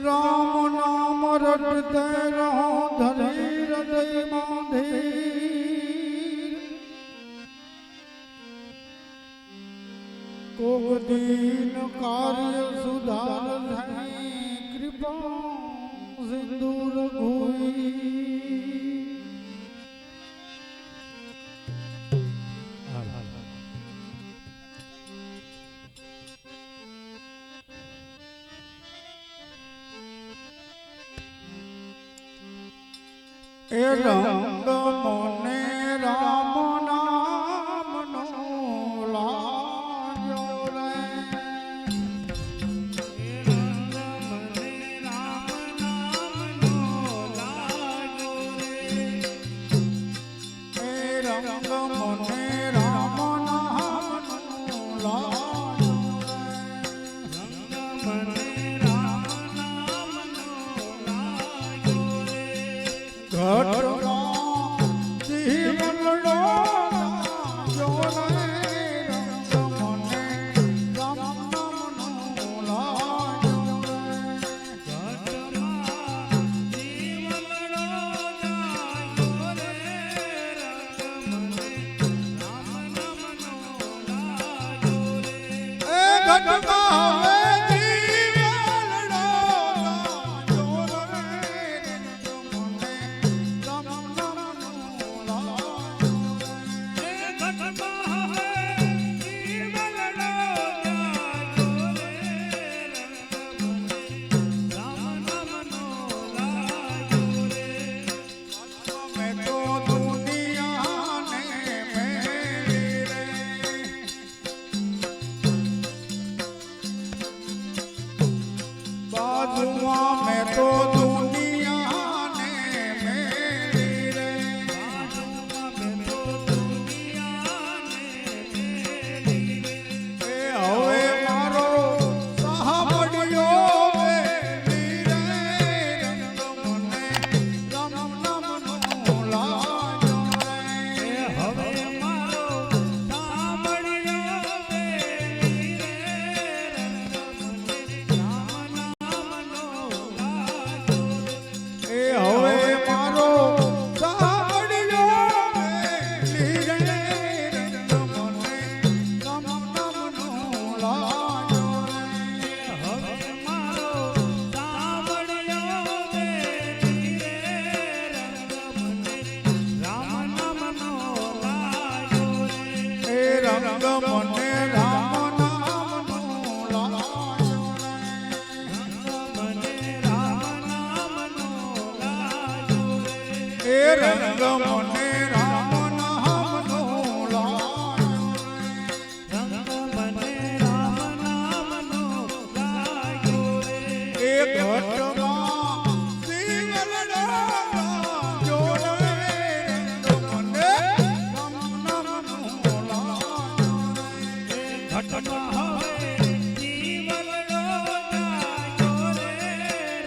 राम नाम रटते रहो धरी हृदय माधीर कोग दीन कार्य सुधार कृपा सिंदूर घोई ए रंग मोने राम नाम नो लाजो रे ए रंग मोने राम नाम नो लाजो रे ए रंग मोने राम नाम नो लाजो रे रंग मोने राम नाम नो लाजो रे घटना जीवन लो जो रे रंग मोने राम नाम नो लाजो रे घटना जीवन लो जायो रे रंग मोने राम नाम नो लाजो रे ए घटना रंग मोने राम नाम नो लाजो रे रंग मोने राम नाम नो लाजो रे एक घटमा जीवन लो जो रे रंग मोने राम नाम नो लाजो रे घटमा हवे जीवन लो जायो रे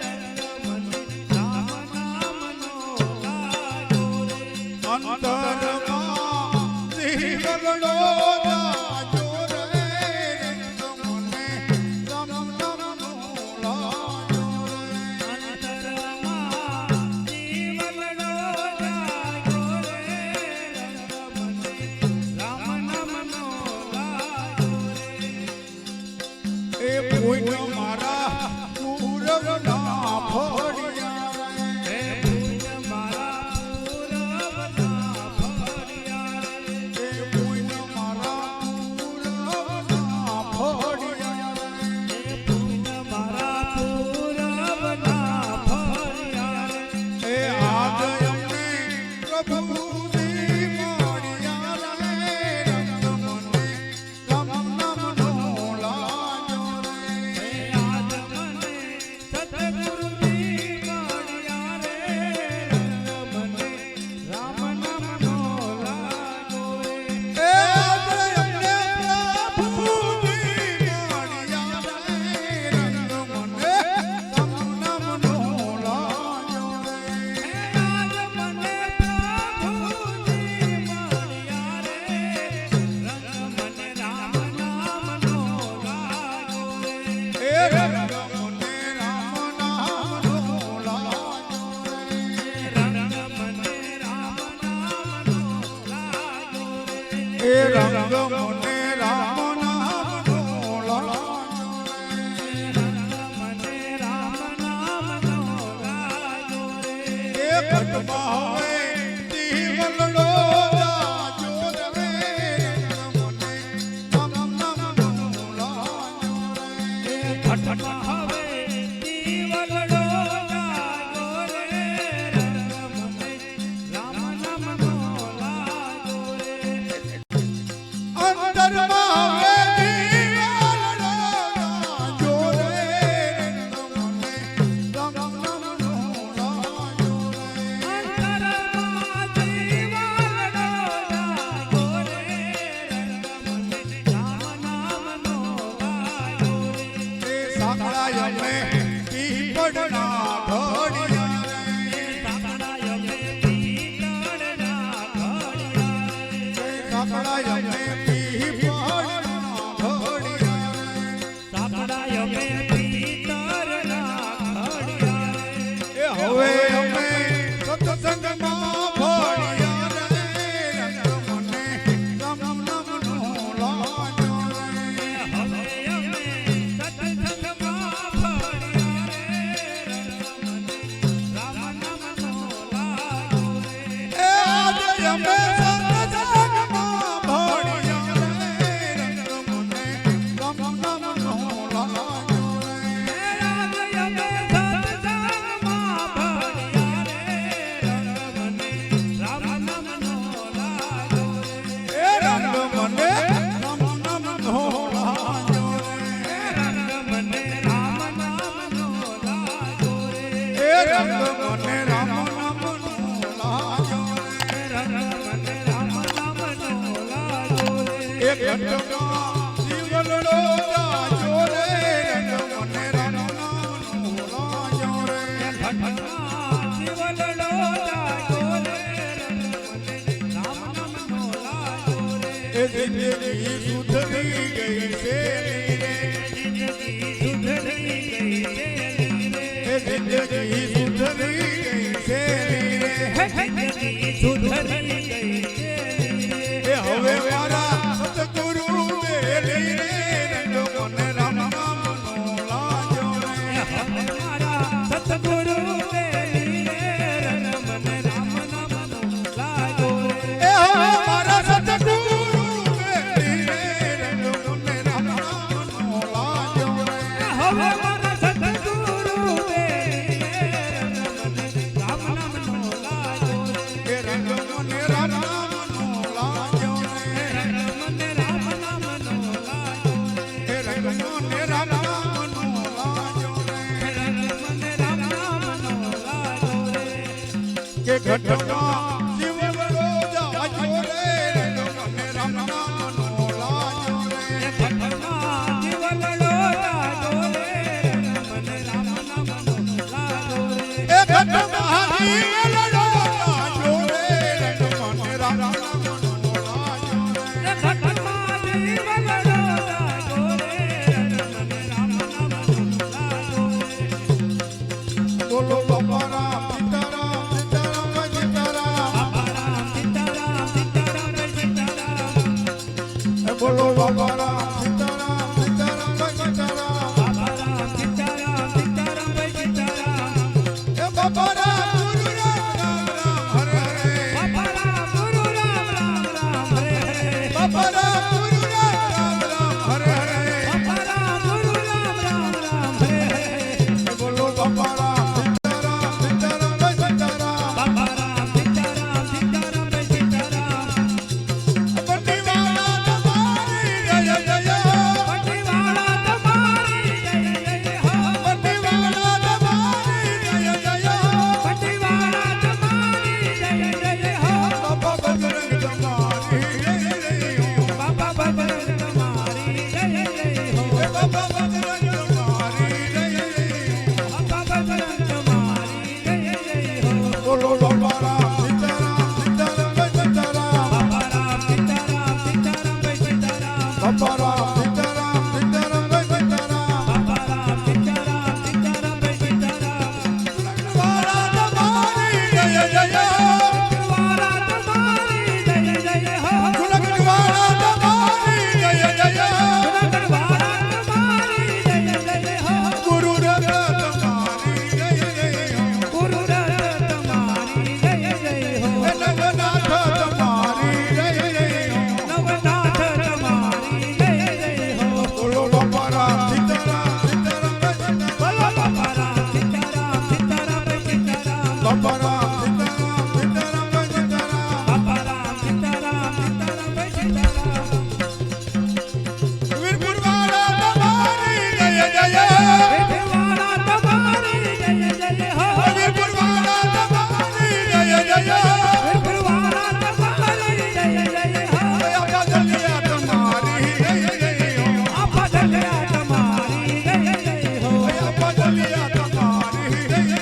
रंग मोने राम नाम नो अंतरमा जीवन लो जायो रे रंग मोने राम नाम नो लाजो रे अंतरमा जीवन लो जायो रे रंग मोने મને રામ નામનો લાજો મને રામ નામનો લાજો રે એ ઘટમાં હવે દીવલડો જાજો રે મને રામ નામનો લાજો રે ઘટમાં હવે દીવલડો જાજો રે મને રામ નામનો લાજો રે અંતરમાં હવે દીવલડો જાજો રે મને રામ નામનો લાજો રે અંતરમાં દીવલડો જાજો રે મને રામ નામનો લાજો રે એ સાંકળાય અમે પીપળના ઢોળિયા રે સાંકળાય મે પીતળના ઘડિયા એ સાંકળાય અમે પીપળના ઢોળિયા રે સાંકળાય મે પીતળના ઘડિયા એ હવે અમે સત્સંગમાં ભળ્યા રે મને રામ નામનો લાજો રે હવે અમે સત્સંગમાં ભળ્યા રે મને રામ નામનો લાજો રે એ આજે અમે સત્સંગમાં ભળ્યા રે મને રામ નામનો લાજો રે રાજ અમે સત્સંગમાં ભળ્યા રે મને રામ નામનો લાજો રે એ રંગ મને રામ નામનો લાજો રે રંગ મને રામ નામનો લાજો રે એ રંગ મને રામ નામનો લાજો રે રંગ મને રામ નામનો લાજો રે એ ઘટમાં જીવલડો જાજો રે રંગ મને રામ નામનો લાજો રે ઘટમાં જીવલડો જાજો રે રંગ મને રામ નામનો લાજો રે એ જિંદગી સુધરી ગઈ છે રે જિંદગી સુધરી ગઈ છે એ જિંદગી સુધરી ગઈ છે રે જિંદગી સુધરી ગઈ છે એ હવે મારા સતગુરુ બેલી રે રંગ મને રામ નામનો લાજો રે મારા સતગુરુ દેવી રે રંગ મને રામ નામનો લાજો રે એ હવે મારા સતગુરુ બેલી રે રંગ મને રામ નામનો લાજો રે હવે મારા સતગુરુ દેવી રે રંગ મને રામ નામનો લાજો રે એ રંગ મને રામ નામનો લાજો રે રંગ મને રામ નામનો લાજો એ રંગ મને રામ નામનો લાજો રે રે રંગ મને રામ નામનો લાજો રે કે ઘટમાં જીવલડો જાજો રે રંગ મને રામ નામનો લાજો રે ઘટમાં જીવલડો લાજો રે રંગ મને રામ નામનો લાજો રે એ ઘટમાં જીવલડો જાજો રે રંગ મને રામ નામનો લાજો રે ઘટમાં જીવલડો લાજો રે રંગ મને રામ નામનો લાજો રે બોલો બાપા રામ સીતારામ સીતારામ સીતારામ બાબા સીતારામ સીતારામ સીતારામ એ બોલો બાપા રામ સીતારામ સીતારામ સીતારામ બાબા સીતારામ સીતારામ સીતારામ એ બાપા રામ ગુરુ રામ રામ રામ હરે હરે બાબા ગુરુ રામ રામ રામ હરે હરે બાપા રામ ગુરુ રામ રામ રામ હરે હરે બાબા ગુરુ રામ રામ રામ હરે હરે એ બોલો બાપા રામ સીતારામ સીતારામ બાપા રામ સીતારામ સીતારામ ભાઈ સીતારામ બાપા રામ સીતારામ સીતારામ ભાઈ સીતારામ વીરપુર વાળા તમારી જય જય વેઠવાડા તમારી જય જય હો વીરપુર વાળા તમારી જય જય વેઠવાડા તમારી જય જય હો આપા દલિયા તમારી જય જય આપા દલિયા તમારી જય જય હો આપા દલિયા તમારી જય જય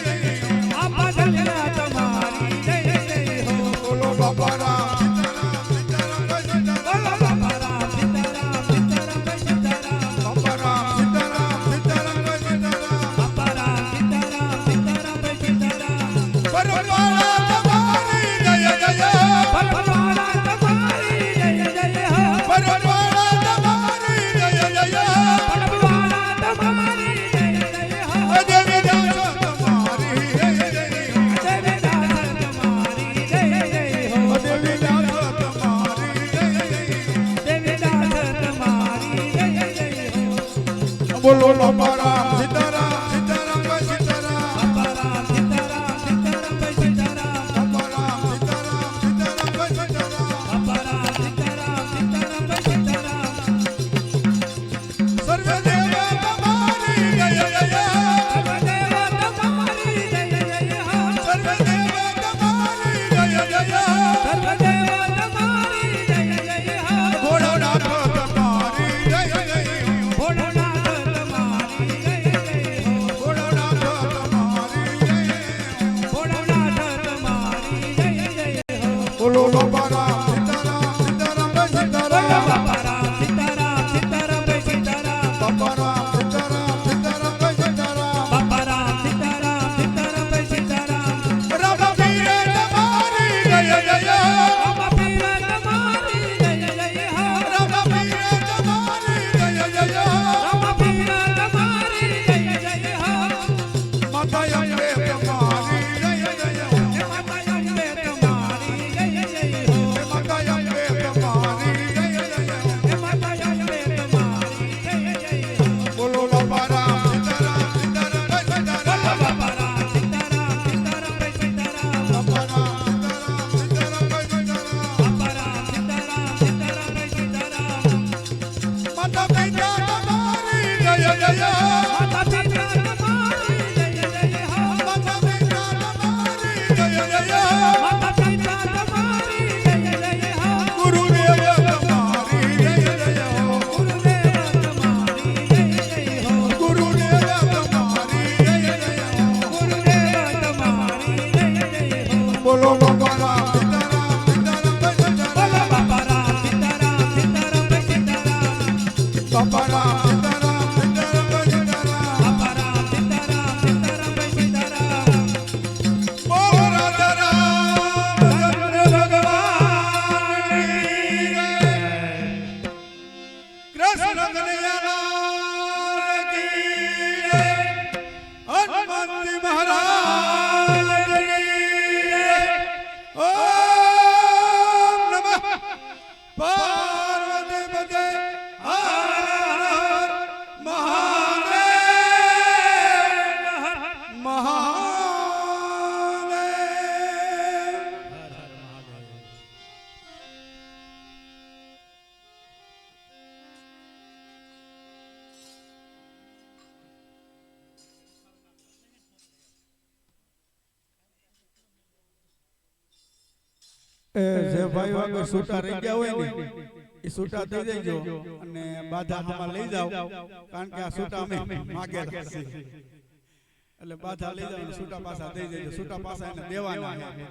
આપા દલિયા તમારી જય જય હો બોલો બાપા રામ સીતારામ સીતારામ ભાઈ સીતારામ બોલો બાપા રામ સીતારામ સીતારામ ભાઈ સીતારામ બાપા રામ સીતારામ સીતારામ ભાઈ સીતારામ બાપા રામ સીતારામ સીતારામ ભાઈ સીતારામ પરવાળા તમારી જય જય પરવાળા તમારી જય જય હો પરવાળા તમારી જય જય પરવાળા તમારી જય જય હો દેવી દાસ તમારી જય જય દેવીદાસ તમારી જય જય હો દેવી દાસ તમારી જય જય દેવીદાસ તમારી જય જય હો બોલો બાપા રામ સીતારામ સીતારામ ભાઈ સીતારામ બાપા રામ સીતારામ સીતારામ ભાઈ સીતારામ બાપા રામ સીતારામ સીતારામ ભાઈ સીતારામ બાપા રામ સીતારામ સીતારામ ભાઈ સીતારામ સર્વ દેવ તમારી જય જય સર્વદેવ તમારી જય જય હો સર્વ દેવ તમારી જય જય સર્વદેવ તમારી જય જય હો ભોળાનાથ તમારી જય જય ભોળાનાથ તમારી જય જય હો ભોળાનાથ તમારી જય ભોળાનાથ તમારી જય જય હો બોલો બાપા રામ સીતારામ સીતારામ ભાઈ સીતારામ બાપા રામ સીતારામ સીતારામ ભાઈ સીતારામ બાપા રામ સીતારામ સીતારામ ભાઈ સીતારામ બાપા રામ સીતારામ સીતારામ ભાઈ સીતારામ રામ પીરે તમારી જય જય રામ પીર તમારી જય જય હો રામ પીરે તમારી જય જય રામ પીર તમારી જય જય હો માતા અંબે તમારી જય જય હે માતા અંબે તમારી જય જય હો માતા અંબે તમારી જય જય હે માતા અંબે તમારી જય જય હો બોલો બાપા રામ સીતારામ સીતારામ ભાઈ સીતારામ બાપા રામ સીતારામ સીતારામ ભાઈ સીતારામ બાપા રામ સીતારામ સીતારામ ભાઈ સીતારામ બાપા રામ સીતારામ સીતારામ ભાઈ સીતારામ માતા પિતા તમારી જય જય માતા પિતા તમારી જય જય હો માતા પિતા તમારી જય જય માતા પિતા તમારી જય જય હો ગુરુદેવ તમારી જય જય ગુરુદેવ તમારી જય જય હો ગુરુદેવ તમારી જય જય ગુરુદેવ તમારી જય જય હો બોલો બાપા રામ સીતારામ સીતારામ ભાઈ સીતારામ બોલો બાપા રામ સીતારામ સીતારામ ભાઈ સીતારામ બાપા રામ સીતારામ સીતારામ ભાઈ સીતારામ બાપા રામ સીતારામ સીતારામ ભાઈ સીતારામ બોલો રાજા રામચંદ્ર ભગવાનની જય. કૃષ્ણ કનૈયાલાલ કી જય. હનુમંત મહારાજની જય. ઓમ નમઃ પાર્વતી પતે હર હર મહાદેવ મહાદેવ. જે ભાઈ વગર છૂટા રહી ગયા હોય ને એ છૂટા થઈ જજો અને બાધા આમાં લઈ જાઓ કારણ કે આ છૂટા અમે માગેલા છે એટલે બાધા લઈ જાઓ અને છૂટા પાછા થઈ જજો છૂટા પાછા એને દેવાના છે.